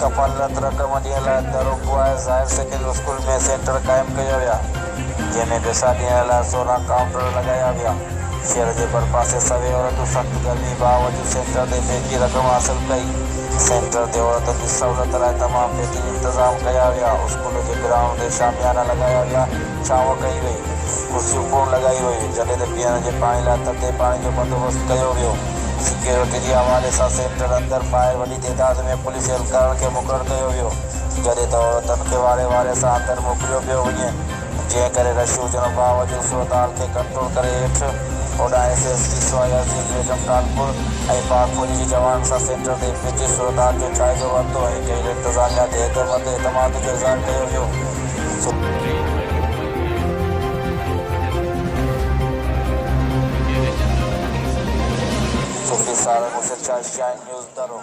कफ़ालत रक़म ॾियण लाइ दरोगुआ ज़ाहिर सेकेंडरी स्कूल में सेंटर क़ाइमु कयो विया, जंहिंमें पैसा ॾियण लाइ 16 काउंटर लॻाया विया। शहर जे भरपासे सवे औरतूं सख़्त गर्मी बावजूदु सेंटर ते पेकी रक़म हासिल कई। सेंटर ते औरतुनि जी सहूलियत लाइ तमामु बहितरीन इंतज़ाम कया विया। स्कूल जे ग्राउंड ते शामियाना लॻाया विया, छांव कई वई, कुर्सियूं कोन लॻाई वयूं, जॾहिं त पीअण जे पाणी लाइ थधे पाणी जो बंदोबस्तु कयो वियो। सिक्योरिटी जे हवाले सां सेंटर अंदरि ॿाहिरि वॾी तइदाद में पुलिस एहलकारनि खे मुक़ररु कयो वियो, जॾहिं त औरतुनि खे वारे सां अंदरि मोकिलियो पियो वञे, जंहिं करे रश हुजण बावजूदु सूरत खे कंट्रोल करे हेठि ओॾां SSP सोयाज़ीन बेगम कानपुर ऐं पाक फ़ौजी जी जवान सां सेंटर ते पहुची सूरत जो जाइज़ो वरितो ऐं जेल इंतिज़ामिया ते एतमाद जो इज़हार कयो वियो। सुखी सार मुर्शिद शाह, शाइन न्यूज़ दरो।